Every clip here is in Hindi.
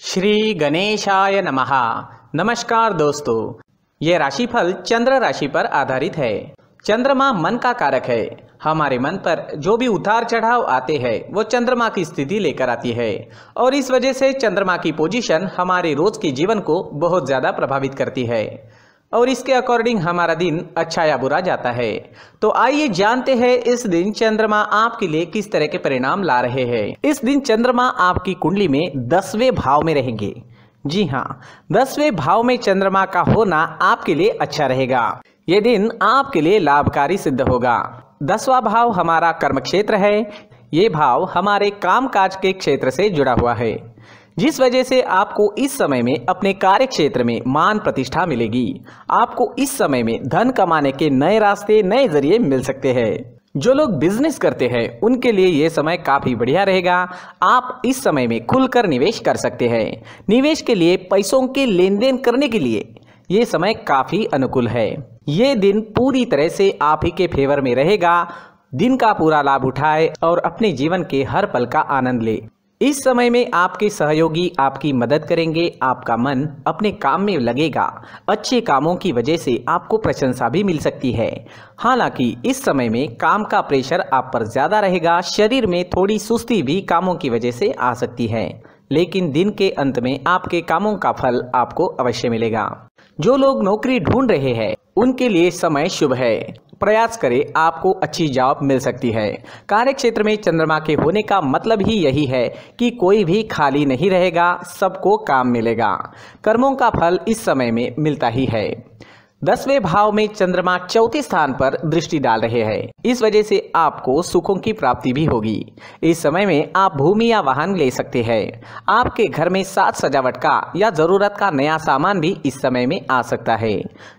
श्री गणेशाय नमः। नमस्कार दोस्तों, ये राशिफल चंद्र राशि पर आधारित है। चंद्रमा मन का कारक है। हमारे मन पर जो भी उतार चढ़ाव आते हैं वो चंद्रमा की स्थिति लेकर आती है और इस वजह से चंद्रमा की पोजीशन हमारे रोज के जीवन को बहुत ज़्यादा प्रभावित करती है और इसके अकॉर्डिंग हमारा दिन अच्छा या बुरा जाता है। तो आइए जानते हैं इस दिन चंद्रमा आपके लिए किस तरह के परिणाम ला रहे हैं। इस दिन चंद्रमा आपकी कुंडली में 10वें भाव में रहेंगे। जी हाँ, 10वें भाव में चंद्रमा का होना आपके लिए अच्छा रहेगा। ये दिन आपके लिए लाभकारी सिद्ध होगा। 10वां भाव हमारा कर्म क्षेत्र है। ये भाव हमारे कामकाज के क्षेत्र से जुड़ा हुआ है, जिस वजह से आपको इस समय में अपने कार्य क्षेत्र में मान प्रतिष्ठा मिलेगी। आपको इस समय में धन कमाने के नए रास्ते, नए जरिए मिल सकते हैं। जो लोग बिजनेस करते हैं उनके लिए ये समय काफी बढ़िया रहेगा। आप इस समय में खुलकर निवेश कर सकते हैं। निवेश के लिए, पैसों के लेन देन करने के लिए ये समय काफी अनुकूल है। ये दिन पूरी तरह से आप ही के फेवर में रहेगा। दिन का पूरा लाभ उठाए और अपने जीवन के हर पल का आनंद ले। इस समय में आपके सहयोगी आपकी मदद करेंगे। आपका मन अपने काम में लगेगा। अच्छे कामों की वजह से आपको प्रशंसा भी मिल सकती है। हालांकि इस समय में काम का प्रेशर आप पर ज़्यादा रहेगा। शरीर में थोड़ी सुस्ती भी कामों की वजह से आ सकती है, लेकिन दिन के अंत में आपके कामों का फल आपको अवश्य मिलेगा। जो लोग नौकरी ढूंढ रहे हैं उनके लिए समय शुभ है। प्रयास करें, आपको अच्छी जॉब मिल सकती है। कार्य क्षेत्र में चंद्रमा के होने का मतलब ही यही है कि कोई भी खाली नहीं रहेगा, सबको काम मिलेगा। कर्मों का फल इस समय में मिलता ही है। 10वें भाव में चंद्रमा चौथे स्थान पर दृष्टि डाल रहे हैं। इस वजह से आपको सुखों की प्राप्ति भी होगी। इस समय में आप भूमि या वाहन ले सकते हैं। आपके घर में साज सजावट का या जरूरत का नया सामान भी इस समय में आ सकता है।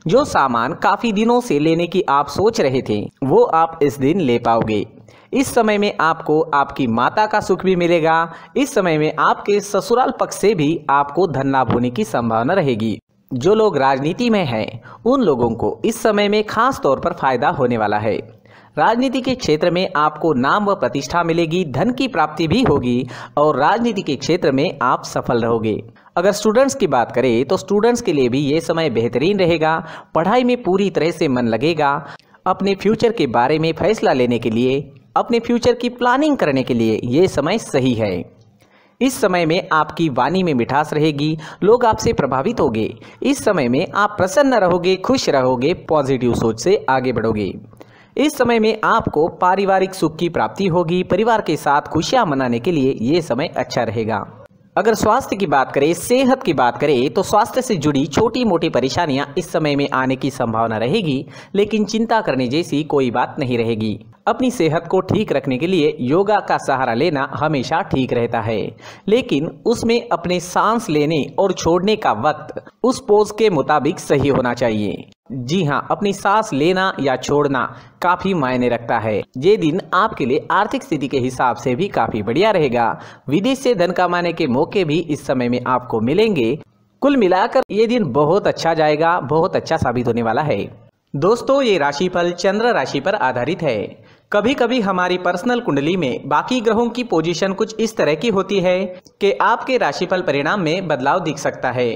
जो सामान काफी दिनों से लेने की आप सोच रहे थे वो आप इस दिन ले पाओगे। इस समय में आपको आपकी माता का सुख भी मिलेगा। इस समय में आपके ससुराल पक्ष से भी आपको धन लाभ होने की संभावना रहेगी। जो लोग राजनीति में हैं उन लोगों को इस समय में खास तौर पर फायदा होने वाला है। राजनीति के क्षेत्र में आपको नाम व प्रतिष्ठा मिलेगी, धन की प्राप्ति भी होगी और राजनीति के क्षेत्र में आप सफल रहोगे। अगर स्टूडेंट्स की बात करें तो स्टूडेंट्स के लिए भी ये समय बेहतरीन रहेगा। पढ़ाई में पूरी तरह से मन लगेगा। अपने फ्यूचर के बारे में फैसला लेने के लिए, अपने फ्यूचर की प्लानिंग करने के लिए ये समय सही है। इस समय में आपकी वाणी में मिठास रहेगी। लोग आपसे प्रभावित होंगे। इस समय में आप प्रसन्न रहोगे, खुश रहोगे, पॉजिटिव सोच से आगे बढ़ोगे। इस समय में आपको पारिवारिक सुख की प्राप्ति होगी। परिवार के साथ खुशियां मनाने के लिए ये समय अच्छा रहेगा। अगर स्वास्थ्य की बात करें, सेहत की बात करें तो स्वास्थ्य से जुड़ी छोटी मोटी परेशानियां इस समय में आने की संभावना रहेगी, लेकिन चिंता करने जैसी कोई बात नहीं रहेगी। अपनी सेहत को ठीक रखने के लिए योगा का सहारा लेना हमेशा ठीक रहता है, लेकिन उसमें अपने सांस लेने और छोड़ने का वक्त उस पोज के मुताबिक सही होना चाहिए। जी हाँ, अपनी सांस लेना या छोड़ना काफी मायने रखता है। ये दिन आपके लिए आर्थिक स्थिति के हिसाब से भी काफी बढ़िया रहेगा। विदेश से धन कमाने के मौके भी इस समय में आपको मिलेंगे। कुल मिलाकर ये दिन बहुत अच्छा जाएगा, बहुत अच्छा साबित होने वाला है। दोस्तों, ये राशिफल चंद्र राशि पर आधारित है। कभी कभी हमारी पर्सनल कुंडली में बाकी ग्रहों की पोजीशन कुछ इस तरह की होती है कि आपके राशिफल परिणाम में बदलाव दिख सकता है।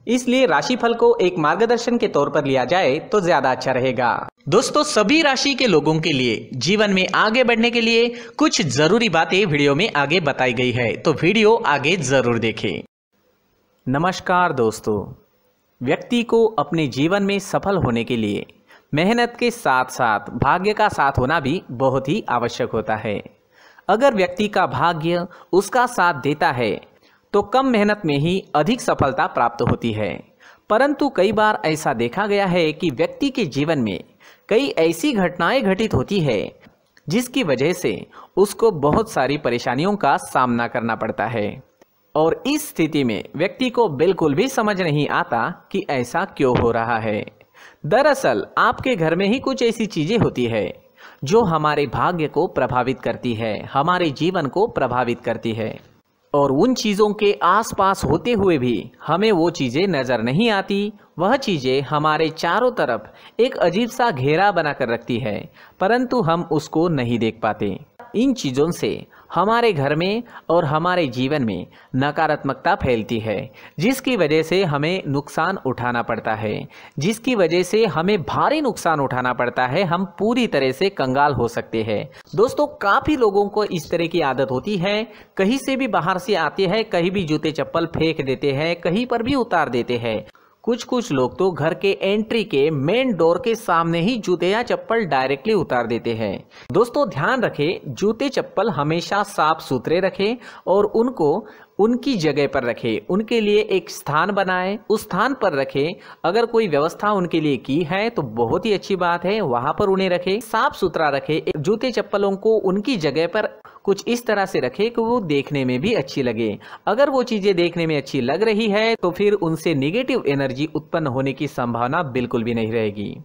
इसलिए राशिफल को एक मार्गदर्शन के तौर पर लिया जाए तो ज्यादा अच्छा रहेगा। दोस्तों, सभी राशि के लोगों के लिए जीवन में आगे बढ़ने के लिए कुछ जरूरी बातें वीडियो में आगे बताई गई है, तो वीडियो आगे जरूर देखें। नमस्कार दोस्तों, व्यक्ति को अपने जीवन में सफल होने के लिए मेहनत के साथ साथ भाग्य का साथ होना भी बहुत ही आवश्यक होता है। अगर व्यक्ति का भाग्य उसका साथ देता है तो कम मेहनत में ही अधिक सफलता प्राप्त होती है। परंतु कई बार ऐसा देखा गया है कि व्यक्ति के जीवन में कई ऐसी घटनाएं घटित होती है जिसकी वजह से उसको बहुत सारी परेशानियों का सामना करना पड़ता है और इस स्थिति में व्यक्ति को बिल्कुल भी समझ नहीं आता कि ऐसा क्यों हो रहा है। दरअसल आपके घर में ही कुछ ऐसी चीजें होती है जो हमारे भाग्य को प्रभावित करती है, हमारे जीवन को प्रभावित करती है और उन चीज़ों के आसपास होते हुए भी हमें वो चीज़ें नज़र नहीं आती। वह चीज़ें हमारे चारों तरफ एक अजीब सा घेरा बनाकर रखती है, परंतु हम उसको नहीं देख पाते। इन चीज़ों से हमारे घर में और हमारे जीवन में नकारात्मकता फैलती है, जिसकी वजह से हमें नुकसान उठाना पड़ता है, जिसकी वजह से हमें भारी नुकसान उठाना पड़ता है। हम पूरी तरह से कंगाल हो सकते हैं। दोस्तों, काफ़ी लोगों को इस तरह की आदत होती है, कहीं से भी बाहर से आते हैं, कहीं भी जूते चप्पल फेंक देते हैं, कहीं पर भी उतार देते हैं। कुछ लोग तो घर के एंट्री के मेन डोर के सामने ही जूते या चप्पल डायरेक्टली उतार देते हैं। दोस्तों, ध्यान रखें, जूते चप्पल हमेशा साफ सुथरे रखें और उनको उनकी जगह पर रखें। उनके लिए एक स्थान बनाएं, उस स्थान पर रखें। अगर कोई व्यवस्था उनके लिए की है तो बहुत ही अच्छी बात है, वहां पर उन्हें रखें, साफ सुथरा रखें। जूते चप्पलों को उनकी जगह पर कुछ इस तरह से रखें कि वो देखने में भी अच्छी लगे। अगर वो चीजें देखने में अच्छी लग रही है तो फिर उनसे नेगेटिव एनर्जी उत्पन्न होने की संभावना बिल्कुल भी नहीं रहेगी।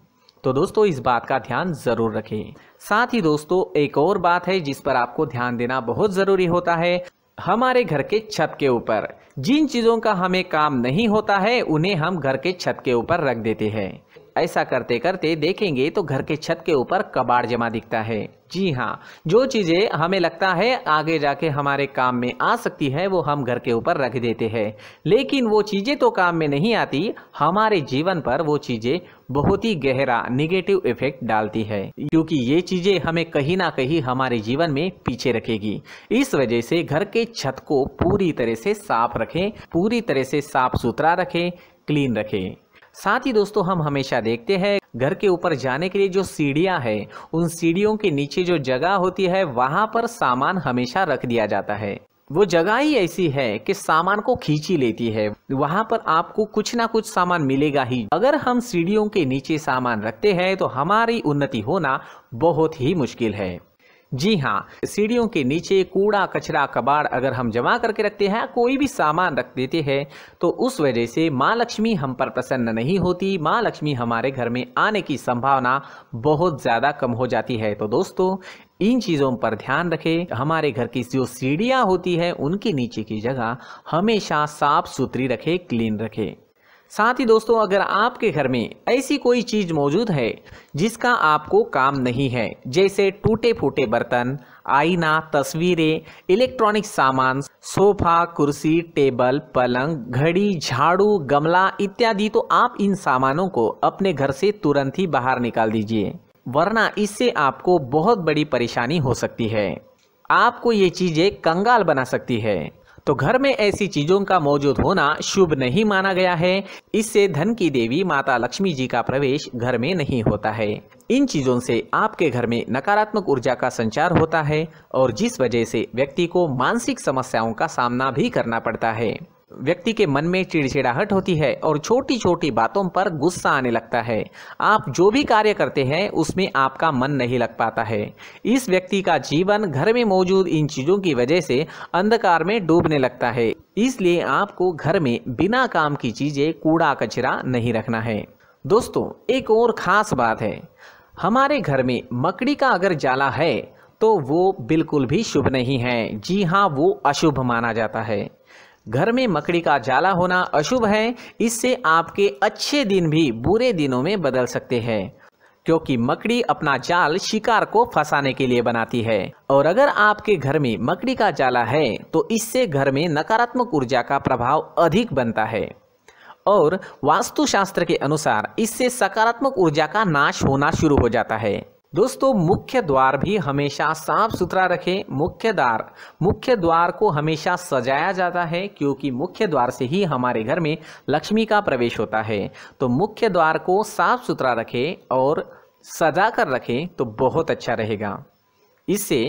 तो दोस्तों, इस बात का ध्यान जरूर रखें। साथ ही दोस्तों, एक और बात है जिस पर आपको ध्यान देना बहुत जरूरी होता है। हमारे घर के छत के ऊपर जिन चीजों का हमें काम नहीं होता है उन्हें हम घर के छत के ऊपर रख देते हैं। ऐसा करते करते देखेंगे तो घर के छत के ऊपर कबाड़ जमा दिखता है। जी हाँ, जो चीजें हमें लगता है आगे जाके हमारे काम में आ सकती है वो हम घर के ऊपर रख देते हैं, लेकिन वो चीजें तो काम में नहीं आती, हमारे जीवन पर वो चीजें बहुत ही गहरा निगेटिव इफेक्ट डालती है, क्योंकि ये चीजें हमें कहीं ना कहीं हमारे जीवन में पीछे रखेगी। इस वजह से घर के छत को पूरी तरह से साफ रखें, पूरी तरह से साफ सुथरा रखें, क्लीन रखें। साथ ही दोस्तों, हम हमेशा देखते हैं घर के ऊपर जाने के लिए जो सीढ़ियां हैं, उन सीढ़ियों के नीचे जो जगह होती है वहां पर सामान हमेशा रख दिया जाता है। वो जगह ही ऐसी है कि सामान को खींची लेती है, वहां पर आपको कुछ ना कुछ सामान मिलेगा ही। अगर हम सीढ़ियों के नीचे सामान रखते हैं तो हमारी उन्नति होना बहुत ही मुश्किल है। जी हाँ, सीढ़ियों के नीचे कूड़ा कचरा कबाड़ अगर हम जमा करके रखते हैं, कोई भी सामान रख देते हैं, तो उस वजह से माँ लक्ष्मी हम पर प्रसन्न नहीं होती, माँ लक्ष्मी हमारे घर में आने की संभावना बहुत ज़्यादा कम हो जाती है। तो दोस्तों, इन चीज़ों पर ध्यान रखें। हमारे घर की जो सीढ़ियाँ होती है उनके नीचे की जगह हमेशा साफ सुथरी रखें, क्लीन रखें। साथ ही दोस्तों, अगर आपके घर में ऐसी कोई चीज मौजूद है जिसका आपको काम नहीं है, जैसे टूटे फूटे बर्तन, आईना, तस्वीरें, इलेक्ट्रॉनिक सामान, सोफा, कुर्सी, टेबल, पलंग, घड़ी, झाड़ू, गमला इत्यादि, तो आप इन सामानों को अपने घर से तुरंत ही बाहर निकाल दीजिए, वरना इससे आपको बहुत बड़ी परेशानी हो सकती है। आपको ये चीजें कंगाल बना सकती है। तो घर में ऐसी चीजों का मौजूद होना शुभ नहीं माना गया है। इससे धन की देवी माता लक्ष्मी जी का प्रवेश घर में नहीं होता है। इन चीजों से आपके घर में नकारात्मक ऊर्जा का संचार होता है और जिस वजह से व्यक्ति को मानसिक समस्याओं का सामना भी करना पड़ता है। व्यक्ति के मन में चिड़चिड़ाहट होती है और छोटी छोटी बातों पर गुस्सा आने लगता है। आप जो भी कार्य करते हैं उसमें आपका मन नहीं लग पाता है। इस व्यक्ति का जीवन घर में मौजूद इन चीज़ों की वजह से अंधकार में डूबने लगता है। इसलिए आपको घर में बिना काम की चीज़ें, कूड़ा कचरा नहीं रखना है। दोस्तों, एक और ख़ास बात है, हमारे घर में मकड़ी का अगर जाला है तो वो बिल्कुल भी शुभ नहीं है। जी हाँ, वो अशुभ माना जाता है। घर में मकड़ी का जाला होना अशुभ है। इससे आपके अच्छे दिन भी बुरे दिनों में बदल सकते हैं, क्योंकि मकड़ी अपना जाल शिकार को फंसाने के लिए बनाती है। और अगर आपके घर में मकड़ी का जाला है तो इससे घर में नकारात्मक ऊर्जा का प्रभाव अधिक बनता है और वास्तुशास्त्र के अनुसार इससे सकारात्मक ऊर्जा का नाश होना शुरू हो जाता है। दोस्तों, मुख्य द्वार भी हमेशा साफ सुथरा रखें। मुख्य द्वार को हमेशा सजाया जाता है, क्योंकि मुख्य द्वार से ही हमारे घर में लक्ष्मी का प्रवेश होता है। तो मुख्य द्वार को साफ सुथरा रखें और सजा कर रखें तो बहुत अच्छा रहेगा। इससे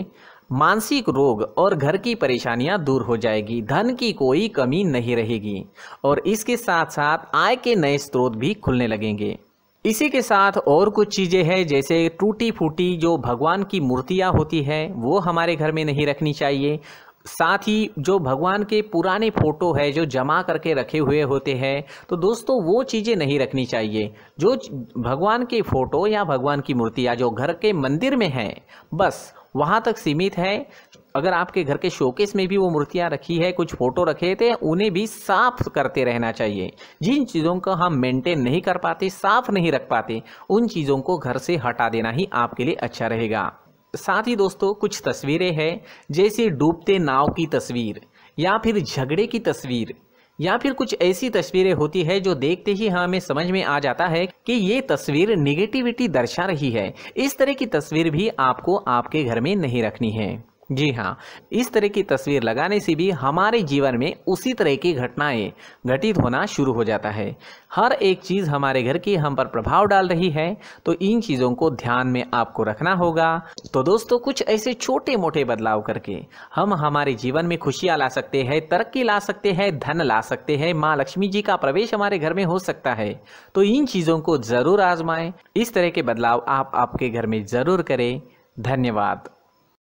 मानसिक रोग और घर की परेशानियां दूर हो जाएगी, धन की कोई कमी नहीं रहेगी और इसके साथ साथ आय के नए स्रोत भी खुलने लगेंगे। इसी के साथ और कुछ चीज़ें हैं, जैसे टूटी फूटी जो भगवान की मूर्तियां होती है वो हमारे घर में नहीं रखनी चाहिए। साथ ही जो भगवान के पुराने फोटो है जो जमा करके रखे हुए होते हैं, तो दोस्तों वो चीज़ें नहीं रखनी चाहिए। जो भगवान के फोटो या भगवान की मूर्तियाँ जो घर के मंदिर में हैं, बस वहाँ तक सीमित है। अगर आपके घर के शोकेस में भी वो मूर्तियाँ रखी है, कुछ फोटो रखे थे, उन्हें भी साफ करते रहना चाहिए। जिन चीज़ों को हम मेंटेन नहीं कर पाते, साफ नहीं रख पाते, उन चीज़ों को घर से हटा देना ही आपके लिए अच्छा रहेगा। साथ ही दोस्तों कुछ तस्वीरें हैं, जैसे डूबते नाव की तस्वीर या फिर झगड़े की तस्वीर या फिर कुछ ऐसी तस्वीरें होती है जो देखते ही हमें समझ में आ जाता है कि ये तस्वीर निगेटिविटी दर्शा रही है। इस तरह की तस्वीर भी आपको आपके घर में नहीं रखनी है। जी हाँ, इस तरह की तस्वीर लगाने से भी हमारे जीवन में उसी तरह की घटनाएं घटित होना शुरू हो जाता है। हर एक चीज़ हमारे घर की हम पर प्रभाव डाल रही है, तो इन चीज़ों को ध्यान में आपको रखना होगा। तो दोस्तों कुछ ऐसे छोटे मोटे बदलाव करके हम हमारे जीवन में खुशियाँ ला सकते हैं, तरक्की ला सकते हैं, धन ला सकते हैं, माँ लक्ष्मी जी का प्रवेश हमारे घर में हो सकता है। तो इन चीज़ों को ज़रूर आजमाएं। इस तरह के बदलाव आप आपके घर में ज़रूर करें। धन्यवाद।